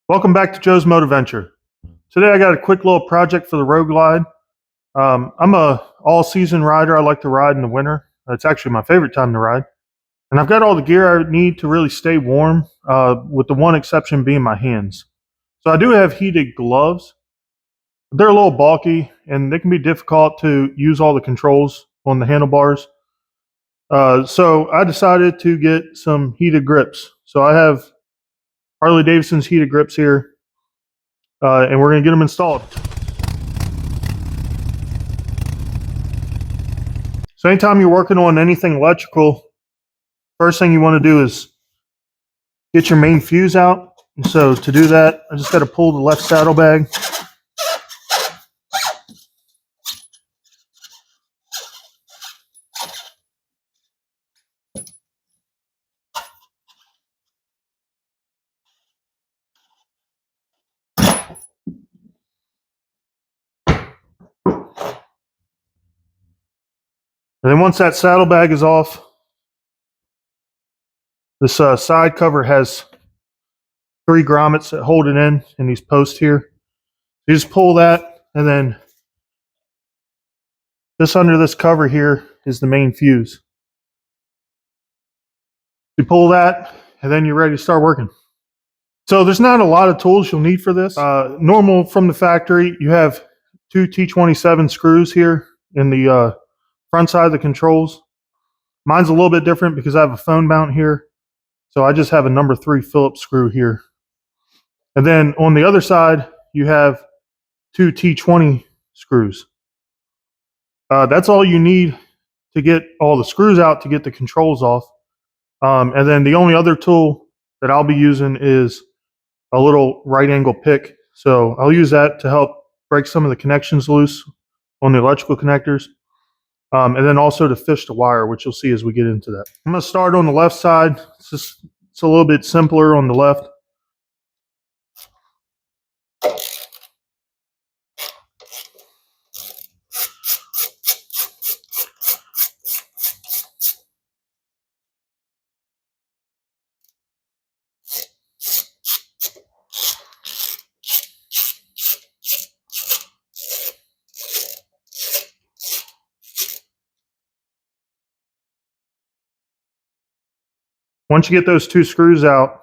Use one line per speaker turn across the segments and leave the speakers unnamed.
Welcome back to Joe's Motoventure. Today I got a quick little project for the Road Glide. I'm a all-season rider. I like to ride in the winter. It's actually my favorite time to ride. And I've got all the gear I need to really stay warm, with the one exception being my hands. So I do have heated gloves. They're a little bulky and they can be difficult to use all the controls on the handlebars. So I decided to get some heated grips. So I have Harley Davidson's heated grips here. And we're going to get them installed. So anytime you're working on anything electrical, first thing you want to do is get your main fuse out. And so to do that, I just got to pull the left saddlebag. And then once that saddlebag is off, this side cover has 3 grommets that hold it in these posts here. You just pull that, and then this under this cover here is the main fuse. You pull that, and then you're ready to start working. So there's not a lot of tools you'll need for this. Normal from the factory, you have 2 T27 screws here in the front side of the controls. Mine's a little bit different because I have a phone mount here. So I just have a number 3 Phillips screw here. And then on the other side, you have 2 T20 screws. That's all you need to get all the screws out to get the controls off. And then the only other tool that I'll be using is a little right angle pick. So I'll use that to help break some of the connections loose on the electrical connectors. And then also to fish the wire, which you'll see as we get into that. I'm going to start on the left side. It's a little bit simpler on the left. Once you get those 2 screws out,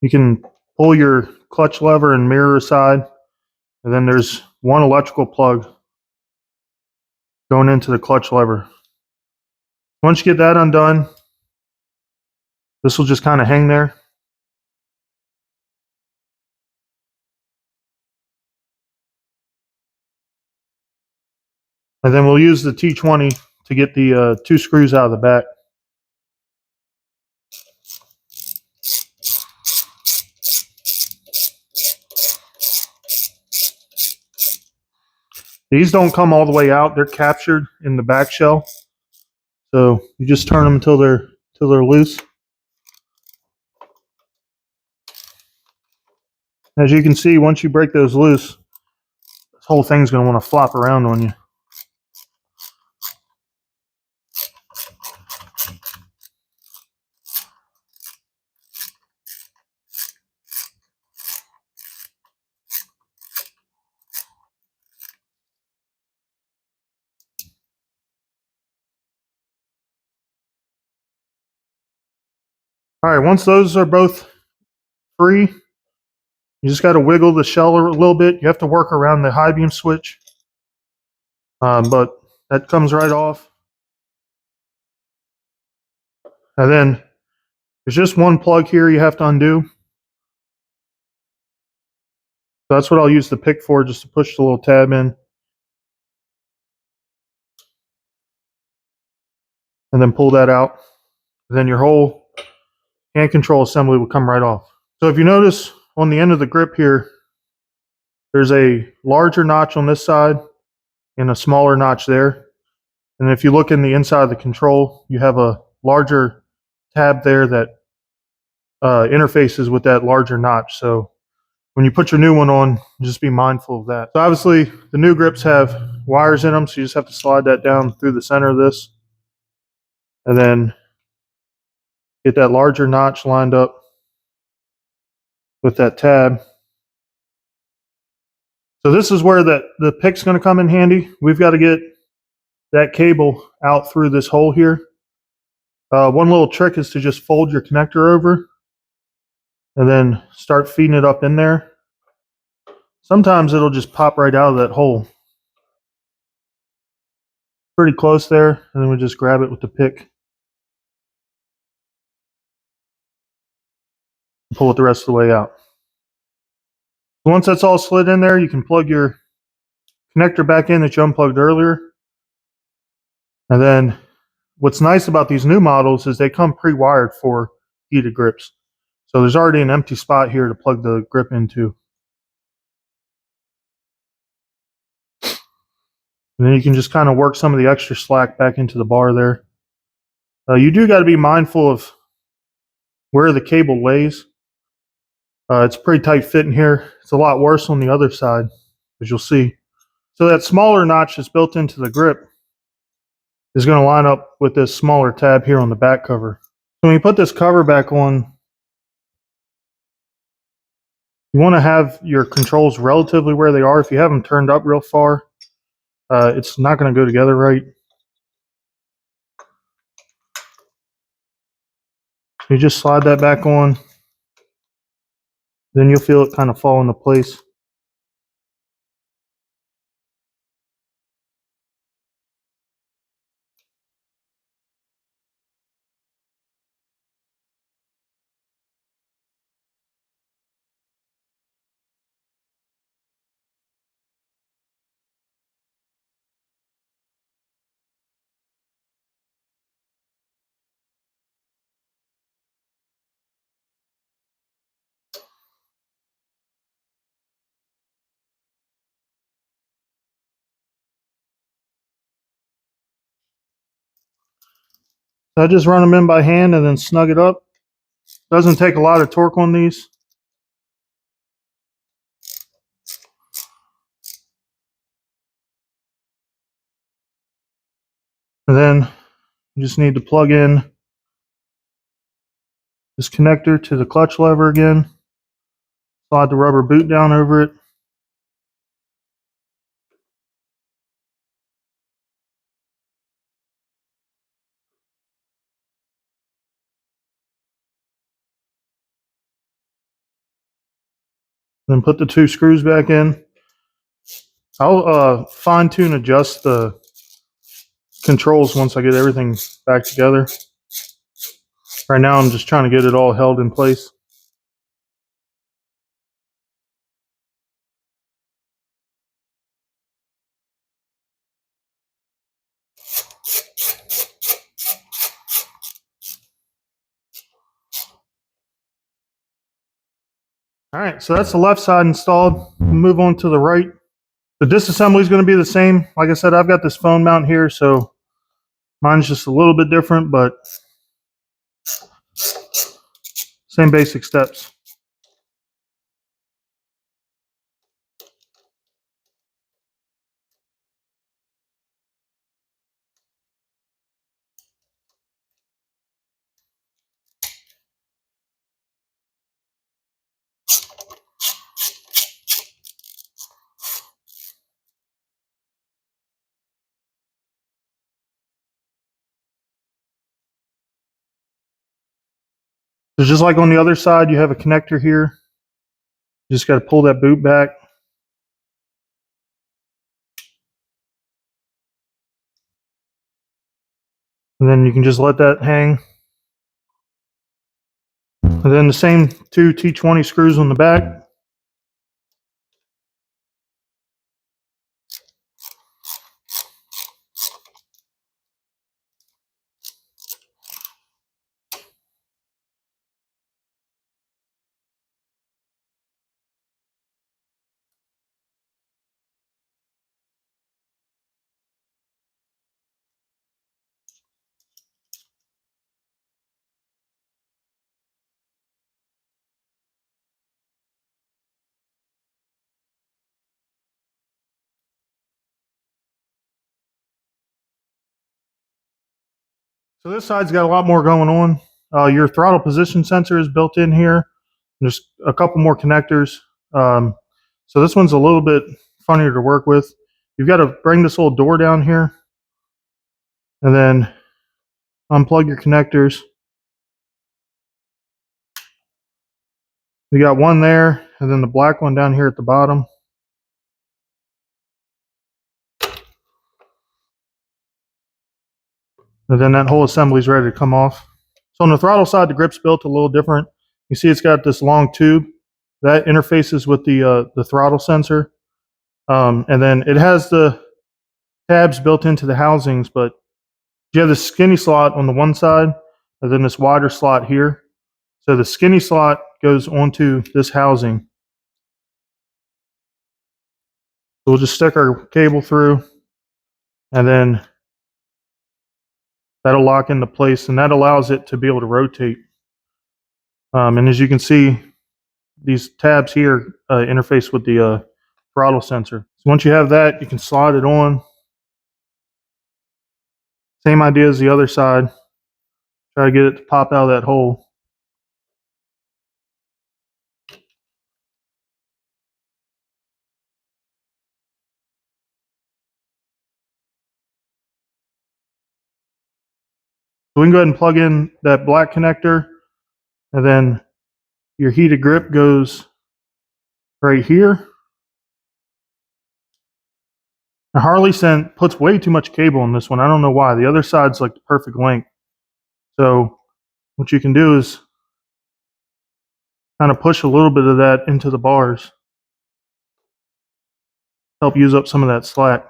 you can pull your clutch lever and mirror aside, and then there's one electrical plug going into the clutch lever. Once you get that undone, this will just kind of hang there. And then we'll use the T20 to get the 2 screws out of the back. These don't come all the way out. They're captured in the back shell. So you just turn them until they're loose. As you can see, once you break those loose, this whole thing's going to want to flop around on you. All right, once those are both free, you just got to wiggle the shell a little bit. You have to work around the high beam switch, but that comes right off. And then there's just one plug here you have to undo. So that's what I'll use the pick for, just to push the little tab in. And then pull that out. And then your whole hand control assembly will come right off. So if you notice on the end of the grip here, there's a larger notch on this side and a smaller notch there. And if you look in the inside of the control, you have a larger tab there that interfaces with that larger notch. So when you put your new one on, just be mindful of that. So obviously the new grips have wires in them, so you just have to slide that down through the center of this. And then get that larger notch lined up with that tab. So this is where the pick's going to come in handy. We've got to get that cable out through this hole here. One little trick is to just fold your connector over and then start feeding it up in there. Sometimes it'll just pop right out of that hole. Pretty close there, and then we just grab it with the pick. Pull it the rest of the way out. Once that's all slid in there, you can plug your connector back in that you unplugged earlier. And then what's nice about these new models is they come pre-wired for heated grips. So there's already an empty spot here to plug the grip into. And then you can just kind of work some of the extra slack back into the bar there. You do got to be mindful of where the cable lays. It's pretty tight fit in here. It's a lot worse on the other side, as you'll see. So that smaller notch that's built into the grip is going to line up with this smaller tab here on the back cover. So when you put this cover back on, you want to have your controls relatively where they are. If you have them turned up real far, it's not going to go together right. You just slide that back on, then you'll feel it kind of fall into place. So I just run them in by hand and then snug it up. Doesn't take a lot of torque on these. And then you just need to plug in this connector to the clutch lever again. Slide the rubber boot down over it. Then put the two screws back in. I'll fine tune adjust the controls once I get everything back together. Right now I'm just trying to get it all held in place. All right, so that's the left side installed. We'll move on to the right. The disassembly is going to be the same. Like I said, I've got this phone mount here, so mine's just a little bit different, but same basic steps. So just like on the other side, you have a connector here. You just got to pull that boot back. And then you can just let that hang. And then the same two T20 screws on the back. So this side's got a lot more going on. Your throttle position sensor is built in here. Just a couple more connectors. So this one's a little bit funnier to work with. You've got to bring this little door down here and then unplug your connectors. You got one there and then the black one down here at the bottom. And then that whole assembly is ready to come off. So on the throttle side, the grip's built a little different. You see it's got this long tube that interfaces with the throttle sensor. And then it has the tabs built into the housings, but you have the skinny slot on the one side and then this wider slot here. So the skinny slot goes onto this housing. So we'll just stick our cable through and then that'll lock into place and that allows it to be able to rotate. And as you can see, these tabs here interface with the throttle sensor. So once you have that, you can slide it on. Same idea as the other side. Try to get it to pop out of that hole. So we can go ahead and plug in that black connector, and then your heated grip goes right here. Now Harley puts way too much cable in this one. I don't know why. The other side's like the perfect length. So what you can do is kind of push a little bit of that into the bars. Help use up some of that slack.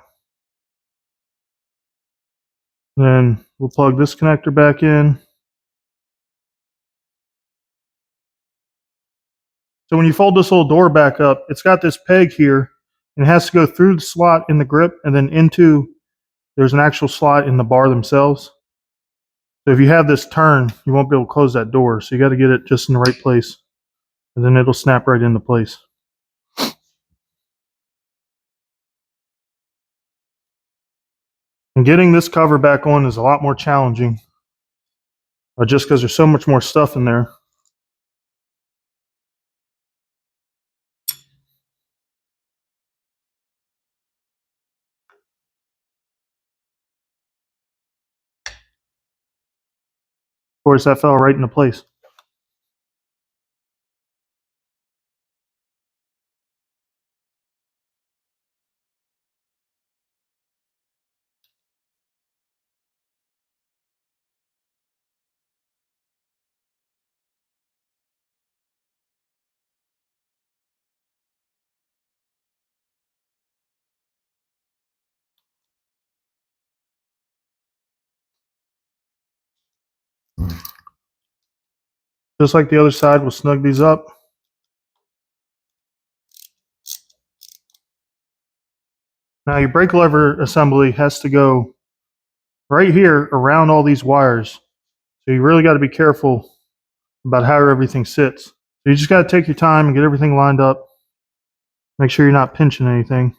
Then we'll plug this connector back in. So when you fold this little door back up, it's got this peg here, and it has to go through the slot in the grip and then into, there's an actual slot in the bar themselves. So if you have this turn, you won't be able to close that door. So you got to get it just in the right place, and then it'll snap right into place. And getting this cover back on is a lot more challenging, just because there's so much more stuff in there. Of course, that fell right into place. Just like the other side, we'll snug these up. Now your brake lever assembly has to go right here around all these wires. So you really got to be careful about how everything sits. So you just got to take your time and get everything lined up. Make sure you're not pinching anything.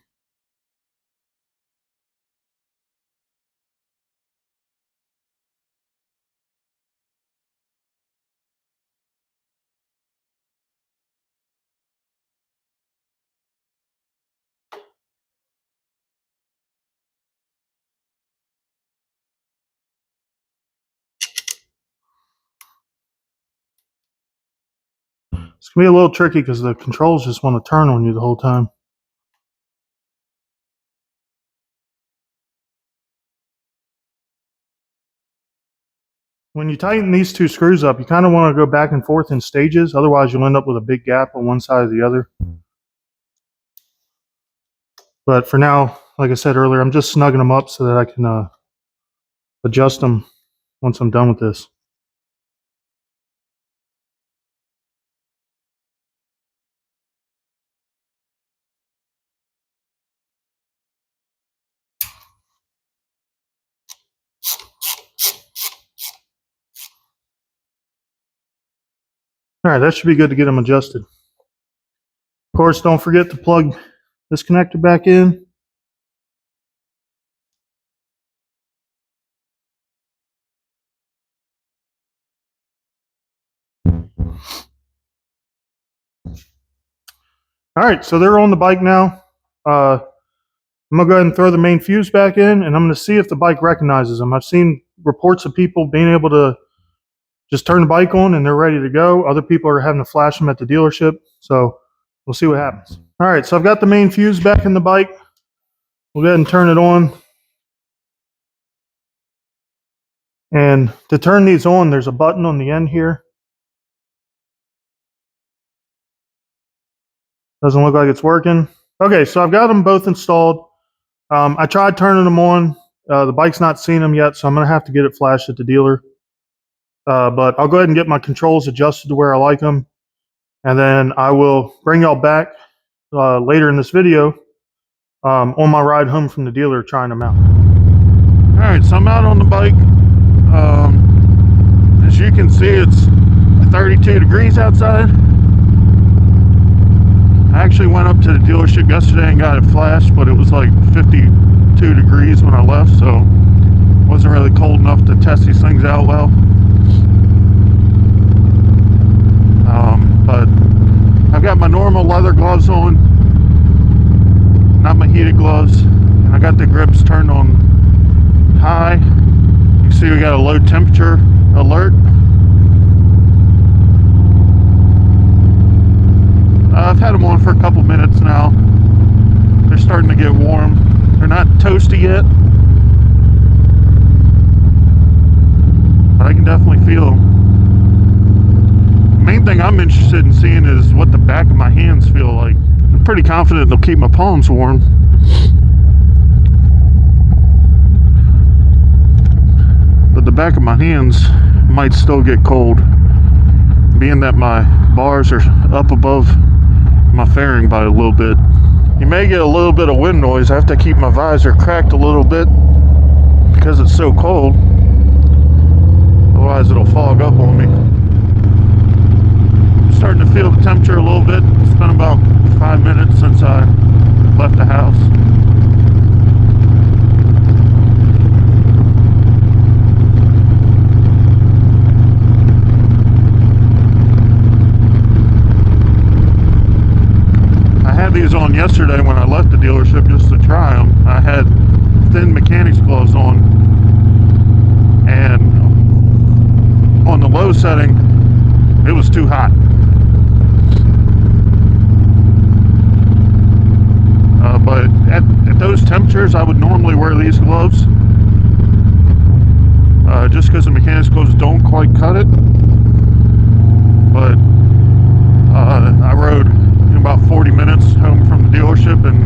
It's going to be a little tricky because the controls just want to turn on you the whole time. When you tighten these two screws up, you kind of want to go back and forth in stages. Otherwise, you'll end up with a big gap on one side or the other. But for now, like I said earlier, I'm just snugging them up so that I can adjust them once I'm done with this. All right, that should be good to get them adjusted. Of course, don't forget to plug this connector back in. All right, so they're on the bike now. I'm gonna go ahead and throw the main fuse back in, and I'm gonna see if the bike recognizes them. I've seen reports of people being able to just turn the bike on and they're ready to go. Other people are having to flash them at the dealership. So we'll see what happens. All right, so I've got the main fuse back in the bike. We'll go ahead and turn it on. And to turn these on, there's a button on the end here. Doesn't look like it's working. Okay, so I've got them both installed. I tried turning them on. The bike's not seeing them yet, so I'm going to have to get it flashed at the dealer. But I'll go ahead and get my controls adjusted to where I like them. And then I will bring y'all back later in this video on my ride home from the dealer trying them out. All right, so I'm out on the bike. As you can see, it's 32 degrees outside. I actually went up to the dealership yesterday and got it flashed, but it was like 52 degrees when I left, so it wasn't really cold enough to test these things out well. But I've got my normal leather gloves on, not my heated gloves, and I got the grips turned on high. You can see we got a low temperature alert. I've had them on for a couple minutes now. They're starting to get warm. They're not toasty yet, but I can definitely feel them. The main thing I'm interested in seeing is what the back of my hands feel like. I'm pretty confident they'll keep my palms warm. But the back of my hands might still get cold, being that my bars are up above my fairing by a little bit. You may get a little bit of wind noise. I have to keep my visor cracked a little bit because it's so cold. Otherwise it'll fog up on me. I'm starting to feel the temperature a little bit. It's been about 5 minutes since I left the house. These on yesterday when I left the dealership just to try them. I had thin mechanics gloves on, and on the low setting it was too hot. But at those temperatures I would normally wear these gloves, just because the mechanics gloves don't quite cut it. But I rode about 40 minutes home from the dealership and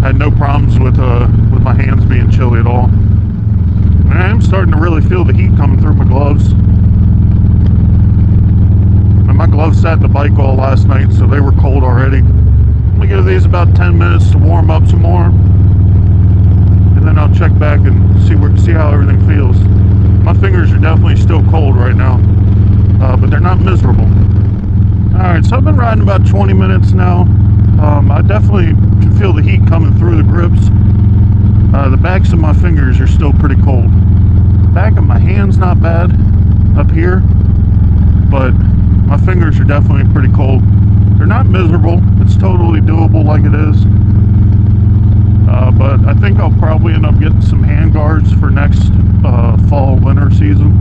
had no problems with my hands being chilly at all. And I am starting to really feel the heat coming through my gloves. And my gloves sat in the bike all last night, so they were cold already. I'm gonna give these about 10 minutes to warm up some more, and then I'll check back and see how everything feels. My fingers are definitely still cold right now, but they're not miserable. Alright, so I've been riding about 20 minutes now. I definitely can feel the heat coming through the grips. The backs of my fingers are still pretty cold. Back of my hand's not bad up here, but my fingers are definitely pretty cold. They're not miserable. It's totally doable like it is. But I think I'll probably end up getting some hand guards for next fall, winter season.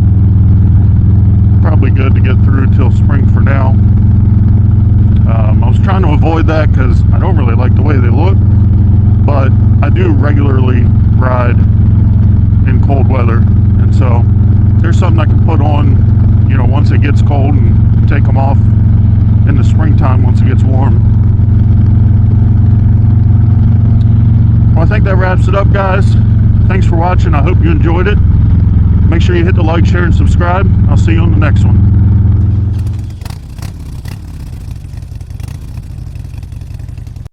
Probably good to get through till spring for now. I was trying to avoid that because I don't really like the way they look, but I do regularly ride in cold weather, and so there's something I can put on, you know, once it gets cold, and take them off in the springtime once it gets warm. Well, I think that wraps it up, guys. Thanks for watching. I hope you enjoyed it. Make sure you hit the like, share, and subscribe. I'll see you on the next one.